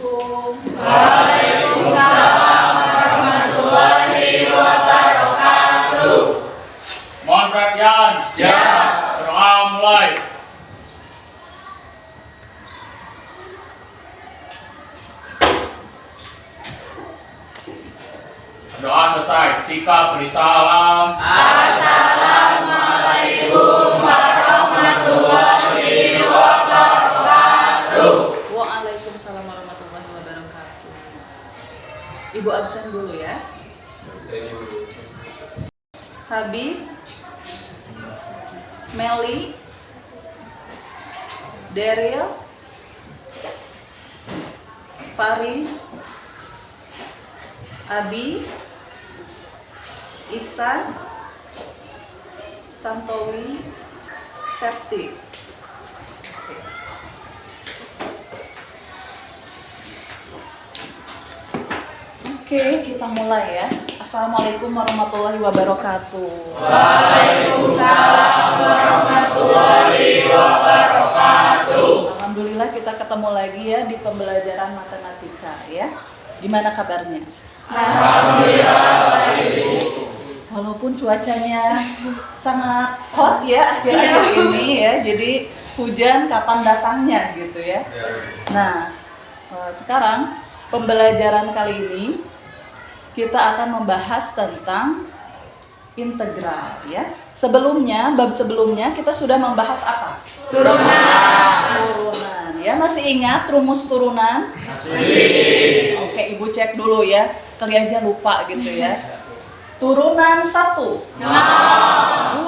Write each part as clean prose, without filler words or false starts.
Assalamualaikum. Waalaikumsalam warahmatullahi wabarakatuh. Mohon perhatian. Ya. Doa mulai. Doa selesai. Sikap beri salam. Assalamualaikum warahmatullahi wabarakatuh. Waalaikumsalam warahmatullahi wabarakatuh. Ibu absen dulu ya. Habib, Meli, Daryl, Faris, Abi, Ihsan, Santowi, Septi. Oke, kita mulai ya. Assalamualaikum warahmatullahi wabarakatuh. Waalaikumsalam warahmatullahi wabarakatuh. Alhamdulillah kita ketemu lagi ya di pembelajaran matematika ya. Gimana kabarnya? Alhamdulillah baik. Walaupun cuacanya sangat hot ya akhir-akhir ini ya, jadi hujan kapan datangnya gitu ya. Nah, sekarang pembelajaran kali ini kita akan membahas tentang integral ya. Bab sebelumnya kita sudah membahas apa? Turunan ya. Masih ingat rumus turunan? Masih. Oke, Ibu cek dulu ya. Kali aja lupa gitu ya. Turunan 1 Nol. 2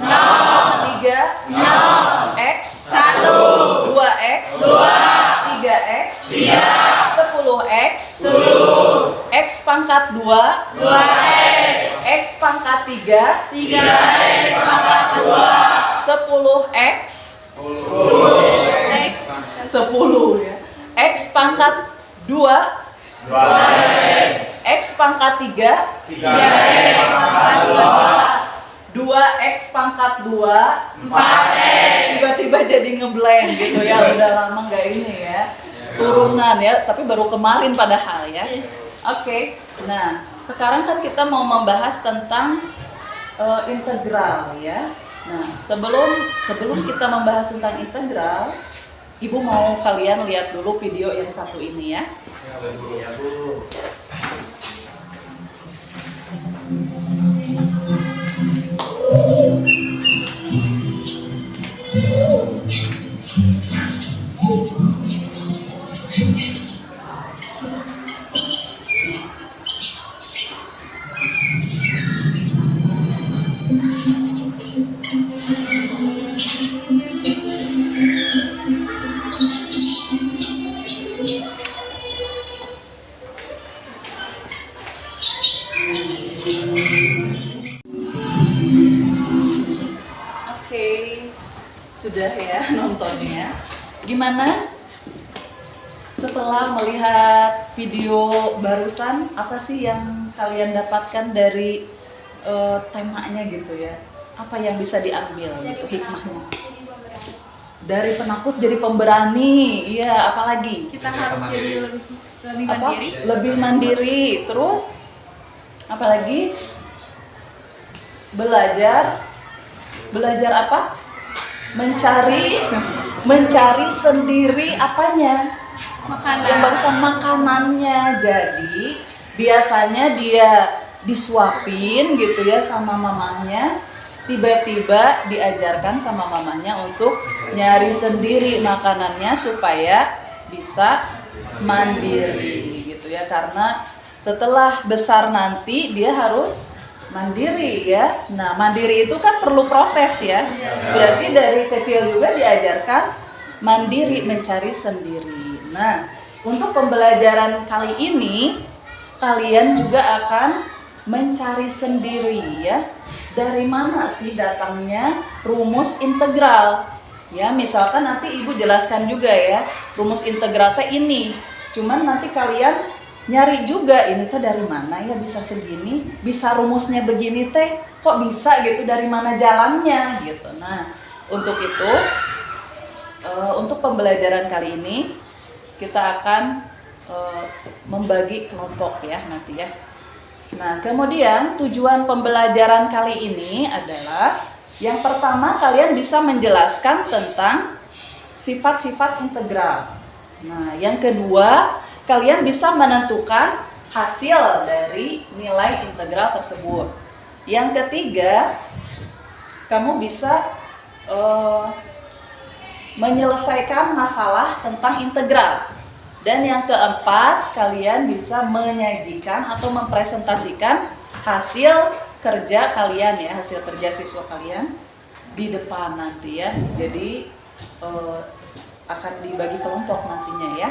Nol. 3 Nol. X 1 2X 2 3X Iya. 10X 10 X pangkat 2 2x X pangkat 3 3x pangkat 2 10X 10x 10 ya. X pangkat 2 2x X pangkat 3 3x pangkat 2 2X pangkat 2 4x tiba-tiba jadi ngeblank gitu ya. Udah lama nggak ini ya turunan ya, tapi baru kemarin padahal ya. Oke, nah sekarang kan kita mau membahas tentang integral ya. Nah sebelum kita membahas tentang integral, Ibu mau kalian lihat dulu video yang satu ini ya. Oke, sudah ya nontonnya. Gimana? Setelah melihat video barusan, apa sih yang kalian dapatkan dari temanya gitu ya? Apa yang bisa diambil gitu hikmahnya? Dari penakut jadi pemberani, iya. Apalagi? Kita harus jadi lebih Apa? mandiri. Lebih mandiri. Terus? Apalagi? Belajar apa? Mencari sendiri apanya? Makanan. Yang barusan makanannya. Jadi biasanya dia disuapin gitu ya sama mamanya, tiba-tiba diajarkan sama mamanya untuk nyari sendiri makanannya supaya bisa mandiri gitu ya. Karena setelah besar nanti dia harus mandiri ya. Nah, mandiri itu kan perlu proses ya. Berarti dari kecil juga diajarkan mandiri, mencari sendiri. Nah, untuk pembelajaran kali ini kalian juga akan mencari sendiri ya. Dari mana sih datangnya rumus integral? Ya, misalkan nanti Ibu jelaskan juga ya. Rumus integral teh ini. Cuman nanti kalian nyari juga ini teh dari mana ya bisa segini, bisa rumusnya begini teh kok bisa gitu, dari mana jalannya gitu. Nah, untuk itu untuk pembelajaran kali ini kita akan membagi kelompok ya nanti ya. Nah, kemudian tujuan pembelajaran kali ini adalah yang pertama kalian bisa menjelaskan tentang sifat-sifat integral. Nah, yang kedua kalian bisa menentukan hasil dari nilai integral tersebut. Yang ketiga, kamu bisa menyelesaikan masalah tentang integral. Dan yang keempat, kalian bisa menyajikan atau mempresentasikan hasil kerja kalian ya, hasil kerja siswa kalian di depan nanti ya. Jadi akan dibagi kelompok nantinya ya.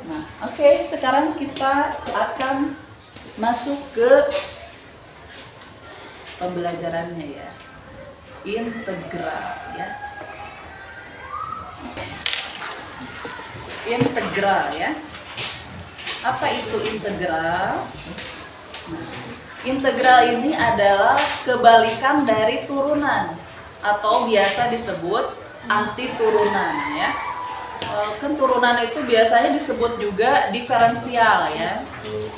Nah, oke, sekarang kita akan masuk ke pembelajarannya ya. Integral ya. Integral ya. Apa itu integral? Nah, integral ini adalah kebalikan dari turunan atau biasa disebut antiturunan ya. Kan turunan itu biasanya disebut juga diferensial ya.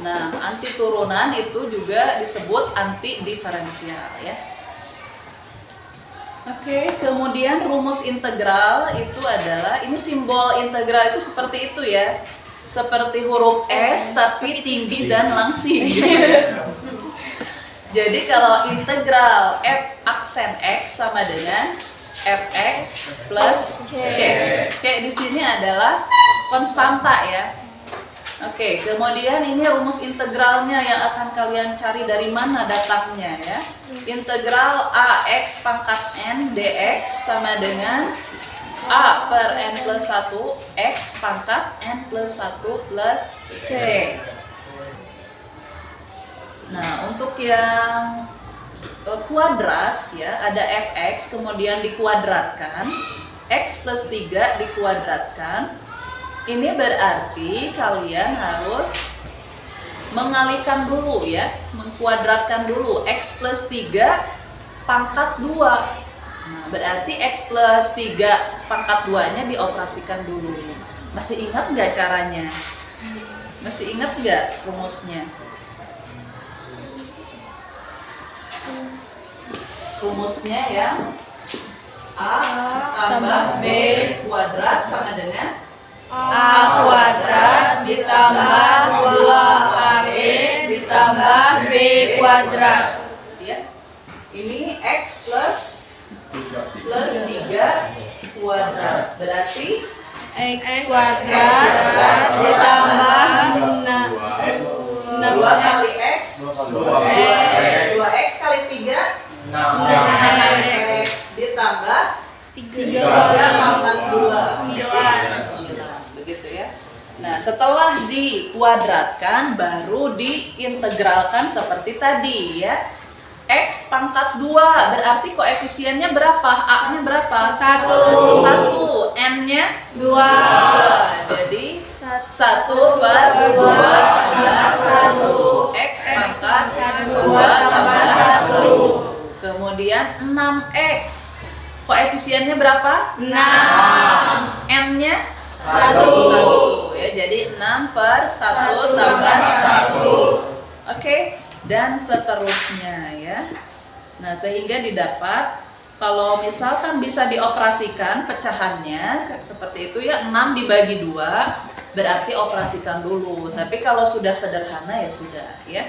Nah, antiturunan itu juga disebut antidiferensial ya. Oke, kemudian rumus integral itu adalah, ini simbol integral itu seperti itu ya. Seperti huruf S tapi tinggi dan langsing. Jadi kalau integral f aksen x sama dengan fx plus c. C di sini adalah konstanta ya. Oke, kemudian ini rumus integralnya yang akan kalian cari dari mana datangnya ya. Integral ax pangkat n dx sama dengan a per n plus 1 x pangkat n plus 1 plus c. Nah, untuk yang kuadrat ya, ada fx kemudian dikuadratkan, x plus 3 dikuadratkan. Ini berarti kalian harus mengalihkan dulu ya, mengkuadratkan dulu x plus 3 pangkat 2. Nah, berarti x plus 3 pangkat 2-nya dioperasikan dulu. Masih ingat nggak caranya? Masih ingat nggak rumusnya? Rumusnya yang a tambah b kuadrat sama dengan A kuadrat ditambah 2AB ditambah B kuadrat. Ya. Ini x plus 3 kuadrat. Berarti X kuadrat ditambah 2 kali x 2x kali 3 6x ditambah 3 pangkat 2 9. begitu ya. Nah, setelah dikuadratkan baru diintegralkan seperti tadi ya. X pangkat 2 berarti koefisiennya berapa? A-nya berapa? 1. N-nya 2. Jadi 1 per 2 tambah 1. X pangkat 2 tambah 1. Kemudian 6X. Koefisiennya berapa? 6. N-nya 1. Ya, jadi 6 per 1 tambah 1. Oke, dan seterusnya ya. Nah, sehingga didapat kalau misalkan bisa dioperasikan pecahannya seperti itu ya, 6 dibagi 2 berarti operasikan dulu. Tapi kalau sudah sederhana ya sudah ya.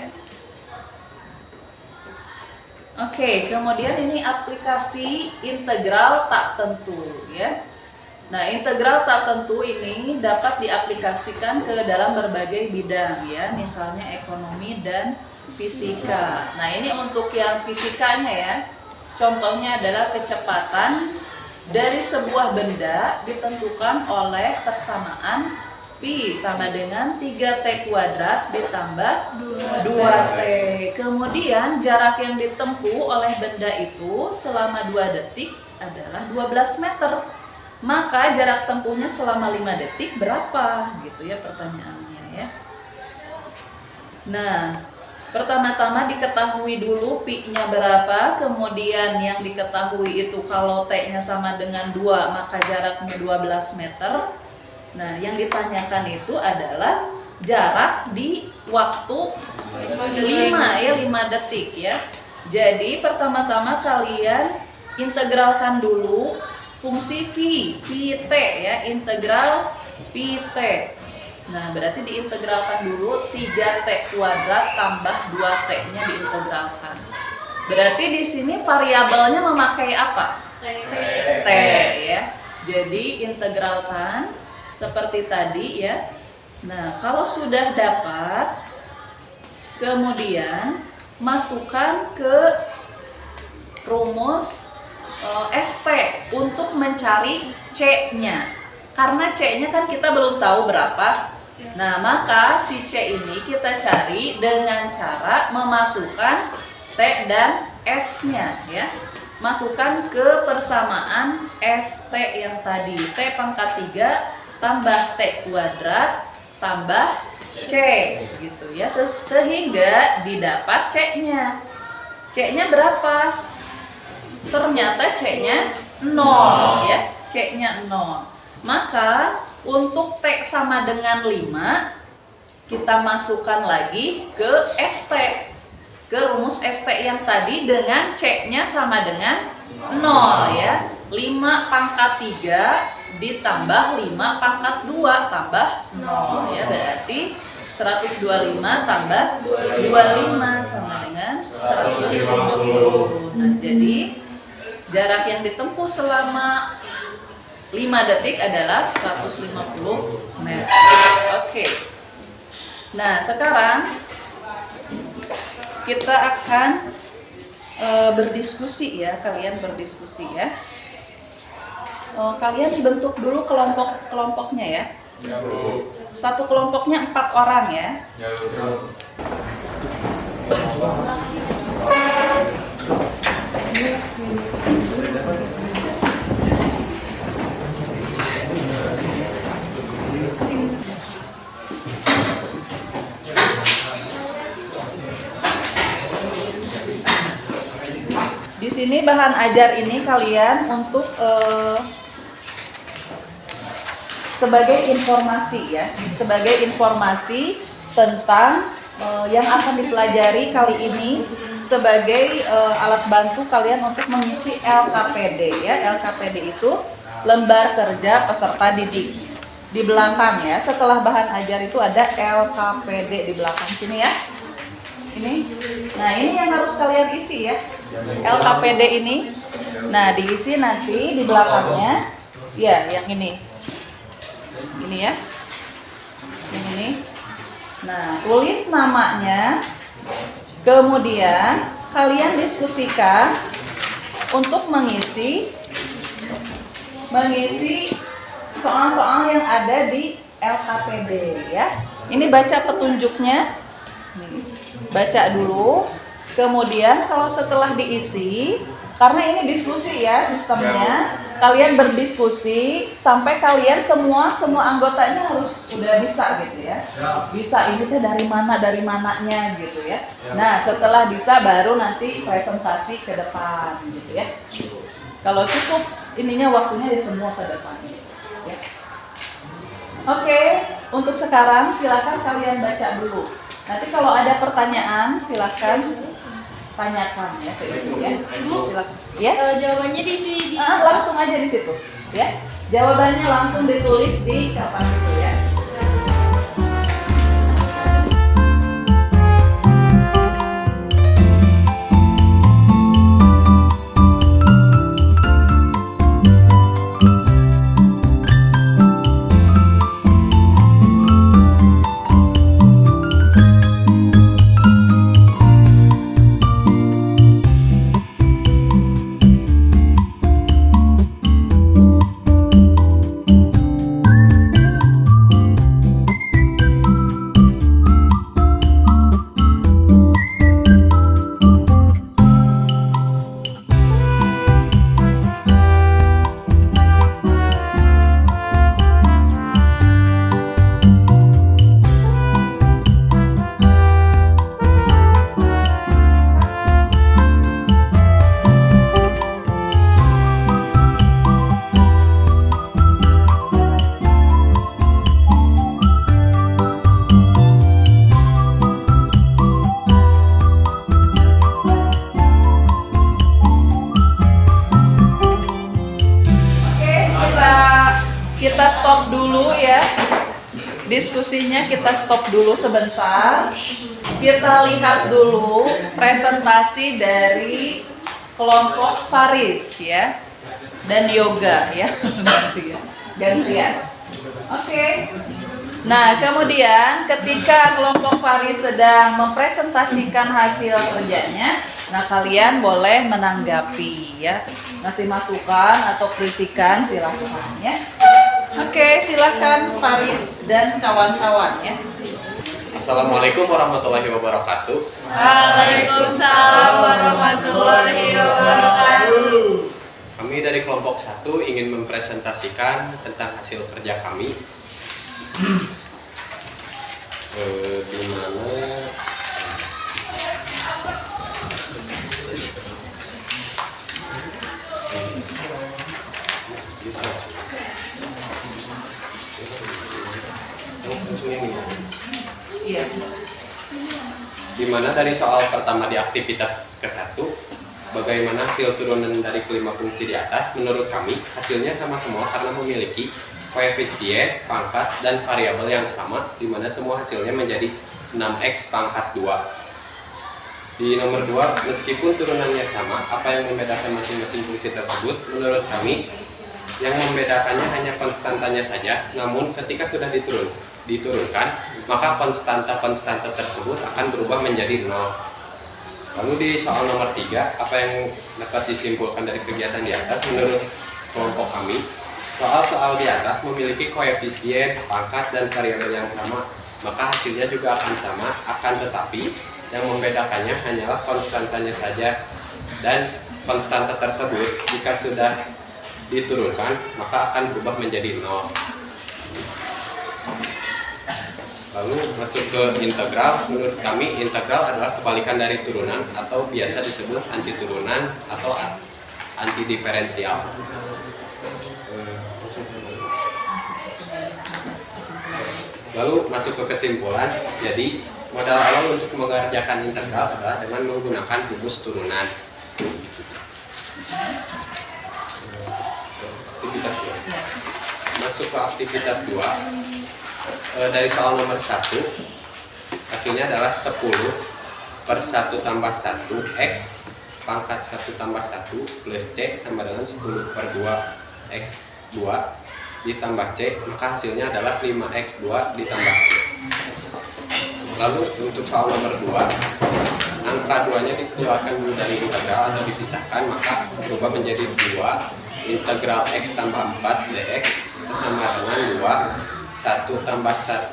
Oke, kemudian ini aplikasi integral tak tentu ya. Nah, integral tak tentu ini dapat diaplikasikan ke dalam berbagai bidang ya, misalnya ekonomi dan fisika. Nah, ini untuk yang fisikanya ya. Contohnya adalah kecepatan dari sebuah benda ditentukan oleh persamaan Pi sama dengan 3T kuadrat ditambah 2T. Kemudian jarak yang ditempuh oleh benda itu selama 2 detik adalah 12 meter. Maka jarak tempuhnya selama 5 detik berapa? Gitu ya pertanyaannya ya. Nah, pertama-tama diketahui dulu pi-nya berapa, kemudian yang diketahui itu kalau t-nya sama dengan 2 maka jaraknya 12 meter. Nah, yang ditanyakan itu adalah jarak di waktu 5 detik ya. Jadi pertama-tama kalian integralkan dulu fungsi Vt ya, integral Vt. Nah, berarti diintegralkan dulu 3t kuadrat tambah 2t-nya diintegralkan. Berarti di sini variabelnya memakai apa? T ya. Jadi integralkan seperti tadi ya. Nah, kalau sudah dapat, kemudian masukkan ke rumus ST untuk mencari C-nya. Karena C-nya kan kita belum tahu berapa. Nah, maka si C ini kita cari dengan cara memasukkan T dan S-nya ya. Masukkan ke persamaan ST yang tadi. T pangkat 3 tambah T kuadrat tambah C gitu ya. Sehingga didapat C-nya. C-nya berapa? Ternyata C-nya 0 ya. C-nya 0. Maka untuk T sama dengan 5 kita masukkan lagi ke ST, ke rumus ST yang tadi dengan C-nya sama dengan 0 ya. 5 pangkat 3 ditambah 5 pangkat 2 tambah 0 ya. Berarti 125 tambah 25 sama dengan 150. Nah, jadi jarak yang ditempuh selama 5 detik adalah 150 meter. Oke. Nah, sekarang kita akan berdiskusi ya, kalian berdiskusi ya. Kalian bentuk dulu kelompok-kelompoknya ya. Satu kelompoknya 4 orang ya. Di sini bahan ajar ini kalian untuk sebagai informasi ya, sebagai informasi tentang yang akan dipelajari kali ini sebagai alat bantu kalian untuk mengisi LKPD ya. LKPD itu lembar kerja peserta didik. Di belakang ya, setelah bahan ajar itu ada LKPD di belakang sini ya. Ini. Nah, ini yang harus kalian isi ya. LKPD ini. Nah, diisi nanti di belakangnya ya, yang ini. Ini ya. Yang ini. Nah, tulis namanya. Kemudian kalian diskusikan untuk mengisi soal-soal yang ada di LKPD ya. Ini baca petunjuknya. Nih, baca dulu. Kemudian kalau setelah diisi, karena ini diskusi ya sistemnya, kalian berdiskusi sampai kalian semua anggotanya harus udah bisa gitu ya. Bisa ini tuh dari mananya gitu ya. Nah, setelah bisa baru nanti presentasi ke depan gitu ya. Kalau cukup ininya waktunya di semua ke depan gitu ya. Oke, untuk sekarang silakan kalian baca dulu. Nanti kalau ada pertanyaan silakan tanyakan ya ke ibu ya. Silakan. Ya. Jawabannya di sini. Langsung aja di situ ya. Jawabannya langsung ditulis di kertas itu ya. kita stop dulu ya. Diskusinya kita stop dulu sebentar. Kita lihat dulu presentasi dari kelompok Faris ya. Dan yoga ya. Gantian. Oke. Nah, kemudian ketika kelompok Faris sedang mempresentasikan hasil kerjanya, nah kalian boleh menanggapi ya, ngasih masukan atau kritikan silahkan ya. Oke, silahkan Faris dan kawan-kawan ya. Assalamualaikum warahmatullahi wabarakatuh. Waalaikumsalam warahmatullahi wabarakatuh. Kami dari kelompok 1 ingin mempresentasikan tentang hasil kerja kami. Di mana Iya. Dimana dari soal pertama di aktivitas ke-1, bagaimana hasil turunan dari kelima fungsi di atas? Menurut kami, hasilnya sama semua karena memiliki koefisien, pangkat, dan variabel yang sama, di mana semua hasilnya menjadi 6x pangkat 2. Di nomor 2, meskipun turunannya sama, apa yang membedakan masing-masing fungsi tersebut? Menurut kami, yang membedakannya hanya konstantanya saja, namun ketika sudah diturunkan, maka konstanta tersebut akan berubah menjadi 0. Lalu di soal nomor 3, apa yang dapat disimpulkan dari kegiatan di atas? Menurut kelompok kami, soal-soal di atas memiliki koefisien, pangkat, dan variabel yang sama, maka hasilnya juga akan sama, akan tetapi yang membedakannya hanyalah konstantanya saja, dan konstanta tersebut jika sudah diturunkan maka akan berubah menjadi 0. Lalu masuk ke integral. Menurut kami integral adalah kebalikan dari turunan atau biasa disebut anti turunan atau anti diferensial. Lalu masuk ke kesimpulan. Jadi modal awal untuk mengerjakan integral adalah dengan menggunakan rumus turunan. Masuk ke aktivitas 2. Dari soal nomor 1, hasilnya adalah 10 per 1 tambah 1 x pangkat 1 tambah 1 plus c sama dengan 10 per 2 x 2 ditambah c, maka hasilnya adalah 5x2 ditambah c. Lalu untuk soal nomor 2, angka 2 nya dikeluarkan dulu dari integral atau dipisahkan, maka berubah menjadi 2 integral x tambah 4 dx itu sama dengan 2 1 tambah 1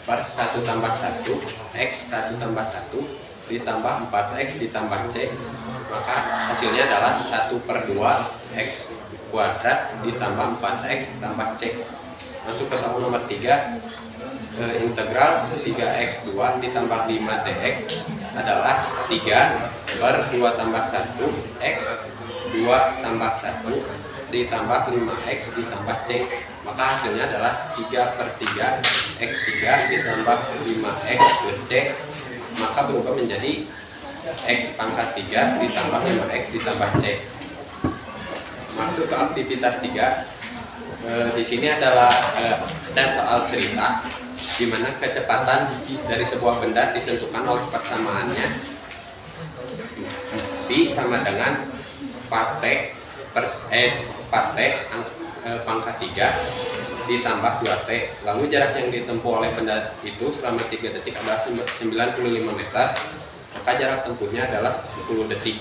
per 1 tambah 1 x 1 tambah 1 ditambah 4x ditambah c, maka hasilnya adalah 1 per 2 x kuadrat ditambah 4x tambah c. Masuk ke soal nomor 3, integral 3x2 ditambah 5 dx adalah 3 per 2 tambah 1 x 2 tambah 1 ditambah 5x ditambah c, maka hasilnya adalah 3 per 3 x3 ditambah 5x plus c, maka berubah menjadi x pangkat 3 ditambah 5x ditambah c. Masuk ke aktivitas 3. Di sini adalah ada soal cerita di mana kecepatan dari sebuah benda ditentukan oleh persamaannya v sama dengan 4t pangkat 3 ditambah 2t. Lalu jarak yang ditempuh oleh benda itu selama 3 detik adalah 95 meter, maka jarak tempuhnya adalah 10 detik.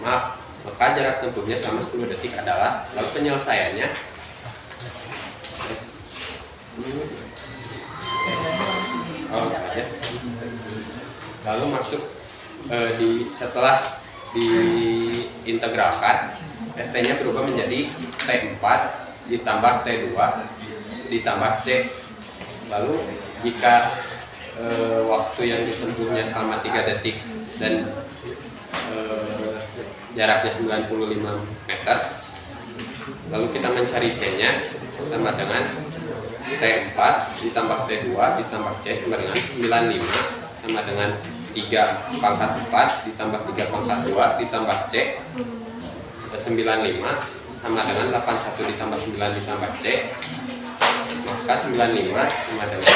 Maka jarak tempuhnya selama 10 detik adalah, lalu penyelesaiannya lalu masuk setelah diintegralkan, st-nya berubah menjadi t4 ditambah t2 ditambah c. Lalu jika waktu yang ditempuhnya selama 3 detik dan jaraknya 95 meter, lalu kita mencari c-nya, sama dengan t4 ditambah t2 ditambah c sama dengan 95 sama dengan 3 pangkat 4 ditambah 3 pangkat 2 ditambah c 95 sama dengan 81 ditambah 9 ditambah C, maka 95 sama dengan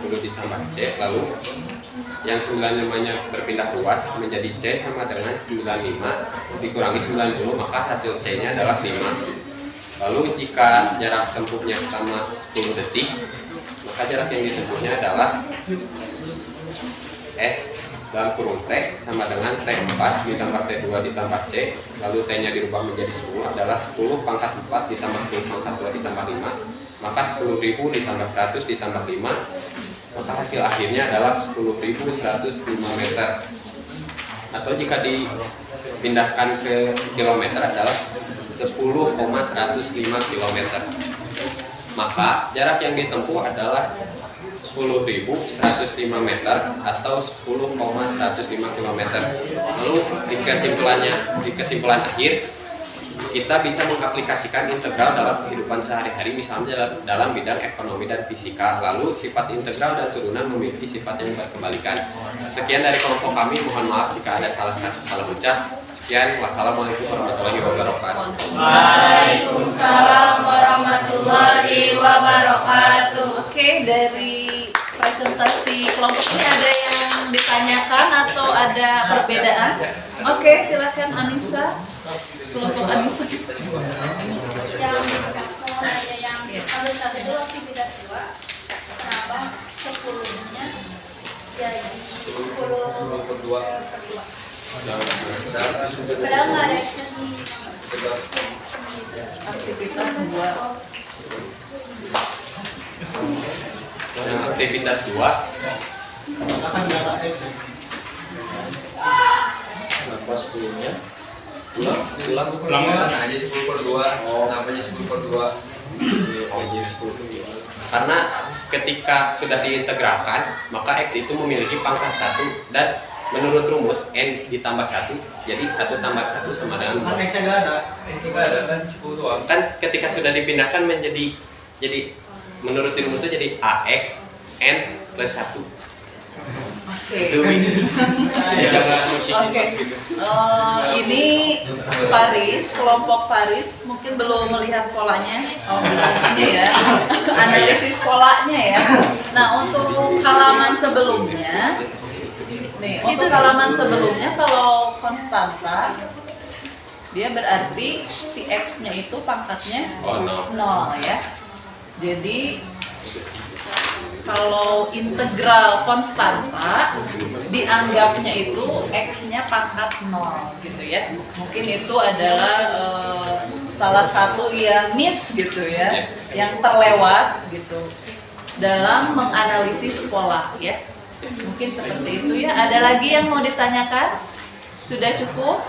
90 ditambah C. Lalu yang 95-nya berpindah ruas menjadi C sama dengan 95 dikurangi 90, maka hasil C-nya adalah 5. Lalu jika jarak tempuhnya selama 10 detik, maka jarak yang ditempuhnya adalah S dalam kurung T sama dengan T4 ditambah T2 ditambah C, lalu T-nya dirubah menjadi 10 adalah 10 pangkat 4 ditambah 10 pangkat 2 ditambah 5, maka 10.000 ditambah 100 ditambah 5, maka hasil akhirnya adalah 10.105 meter. Atau jika dipindahkan ke kilometer adalah 10,105 km. Maka jarak yang ditempuh adalah 10.105 meter atau 10,105 km. Lalu di kesimpulan akhir, kita bisa mengaplikasikan integral dalam kehidupan sehari-hari, misalnya dalam bidang ekonomi dan fisika. Lalu sifat integral dan turunan memiliki sifat yang berkebalikan. Sekian dari kelompok kami, mohon maaf jika ada salah kata, salah ucap. Sekian, wassalamualaikum warahmatullahi wabarakatuh. Waalaikumsalam warahmatullahi wabarakatuh. Oke, dari presentasi kelompok ini ada yang ditanyakan atau ada perbedaan? Oke, silakan Anissa. Kelompok Anissa. Yang harus satu itu aktivitas 2, kenapa 10-nya jadi 10/2? Padahal nggak ada ekstensi. Aktivitas 2. Yang aktivitas 2 kenapa 10-nya tulang Ulang. aja 10/2. Kenapanya 10/2? Aja 10/2. karena ketika sudah diintegralkan, maka X itu memiliki pangkat 1 dan menurut rumus N ditambah 1, jadi 1 tambah 1 sama dengan 2. X-nya nggak ada, X-nya ada kan 10 doang. Kan ketika sudah dipindahkan jadi menurut rumusnya jadi AX N plus 1. Oke. Itu Oke. Ini Faris, kelompok Faris mungkin belum melihat polanya. Oh, maksudnya ya. Analisis polanya ya. Nah, untuk halaman sebelumnya kalau konstanta dia berarti si X-nya itu pangkatnya 0 ya. Jadi kalau integral konstanta dianggapnya itu X-nya pangkat 0 gitu ya. Mungkin itu adalah salah satu yang miss gitu ya, yang terlewat gitu dalam menganalisis pola ya. Mungkin seperti itu ya. Ada lagi yang mau ditanyakan? Sudah cukup?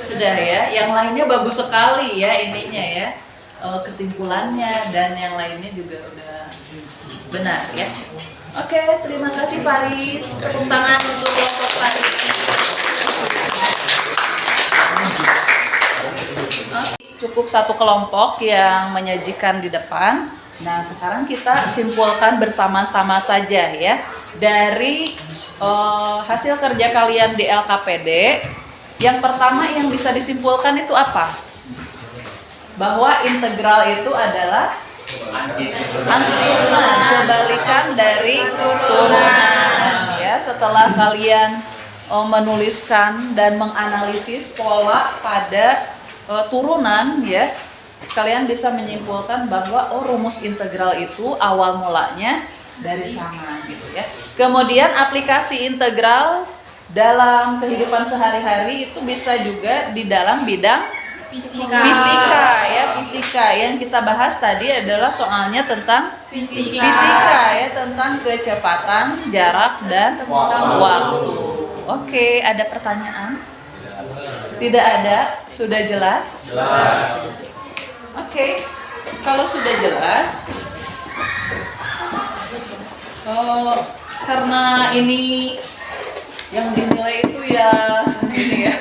Sudah ya. Yang lainnya bagus sekali ya ininya ya. Kesimpulannya dan yang lainnya juga udah benar ya. Oke, terima kasih Faris. Tepuk tangan untuk kelompok Faris. Cukup satu kelompok yang menyajikan di depan. Nah, sekarang kita simpulkan bersama-sama saja ya. Dari hasil kerja kalian di LKPD, yang pertama yang bisa disimpulkan itu apa? Bahwa integral itu adalah antiturunan, kebalikan dari turunan ya. Setelah kalian menuliskan dan menganalisis pola pada turunan ya, kalian bisa menyimpulkan bahwa rumus integral itu awal mulanya dari sana gitu ya. Kemudian aplikasi integral dalam kehidupan sehari-hari itu bisa juga di dalam bidang fisika ya. Fisika yang kita bahas tadi adalah soalnya tentang fisika ya, tentang kecepatan, jarak dan waktu. Oke, ada pertanyaan? Tidak ada? Sudah jelas? Jelas. Oke, kalau sudah jelas, karena ini yang dinilai itu ya ini ya.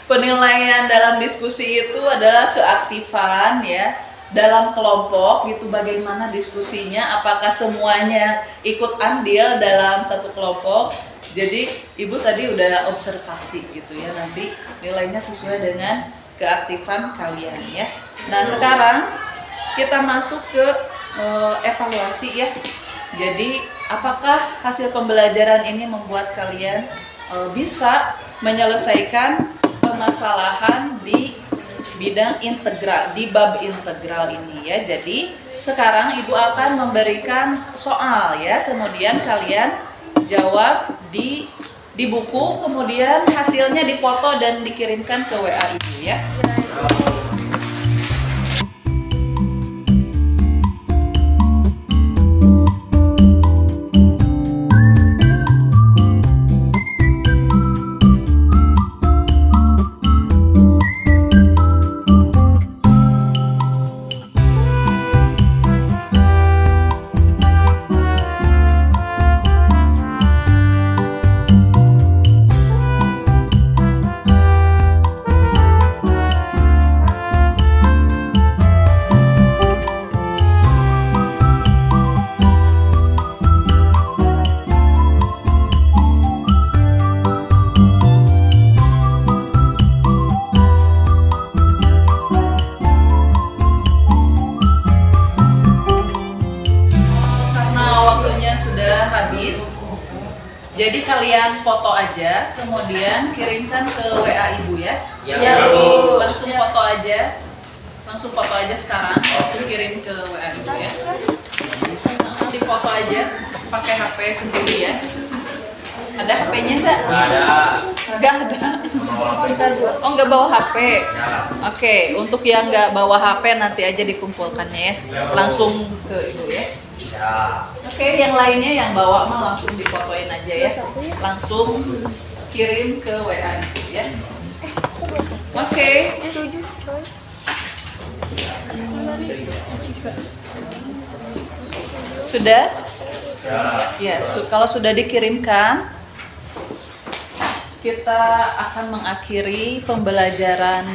Penilaian dalam diskusi itu adalah keaktifan ya dalam kelompok gitu, bagaimana diskusinya, apakah semuanya ikut andil dalam satu kelompok. Jadi Ibu tadi udah observasi gitu ya, nanti nilainya sesuai dengan keaktifan kalian ya. Nah, sekarang kita masuk ke evaluasi ya. Jadi, apakah hasil pembelajaran ini membuat kalian bisa menyelesaikan permasalahan di bidang integral, di bab integral ini ya. Jadi, sekarang Ibu akan memberikan soal ya, kemudian kalian jawab di buku, kemudian hasilnya dipoto dan dikirimkan ke WA Ibu ya. Jadi kalian foto aja, kemudian kirimkan ke WA Ibu ya. Ya, Bu. Langsung foto aja. Langsung foto aja sekarang, langsung kirim ke WA Ibu ya. Langsung difoto aja, pakai HP sendiri ya. Ada HP-nya nggak? Nggak ada. Nggak ada. Oh, nggak bawa HP. Oke, untuk yang nggak bawa HP nanti aja dikumpulkannya ya. Langsung ke Ibu ya. Ya. Oke, yang lainnya yang bawa mah langsung difotoin aja ya. Langsung kirim ke WA Ibu ya. Oke. Sudah? Ya, kalau sudah dikirimkan, kita akan mengakhiri pembelajaran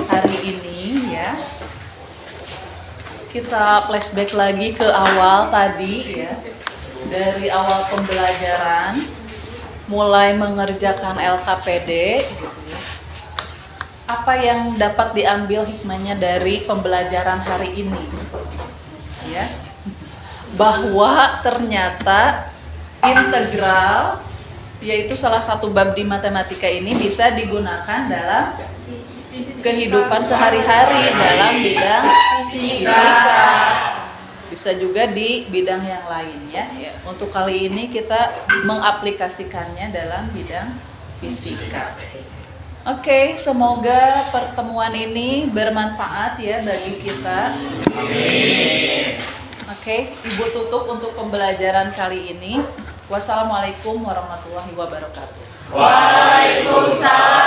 hari ini ya. Kita flashback lagi ke awal tadi ya. Dari awal pembelajaran mulai mengerjakan LKPD gitu ya. Apa yang dapat diambil hikmahnya dari pembelajaran hari ini? Ya. Bahwa ternyata integral, yaitu salah satu bab di matematika ini, bisa digunakan dalam kehidupan sehari-hari dalam bidang fisika. Bisa juga di bidang yang lain ya. Untuk kali ini kita mengaplikasikannya dalam bidang fisika. Oke, semoga pertemuan ini bermanfaat ya bagi kita. Amin. Oke, Ibu tutup untuk pembelajaran kali ini. Wassalamualaikum warahmatullahi wabarakatuh. Waalaikumsalam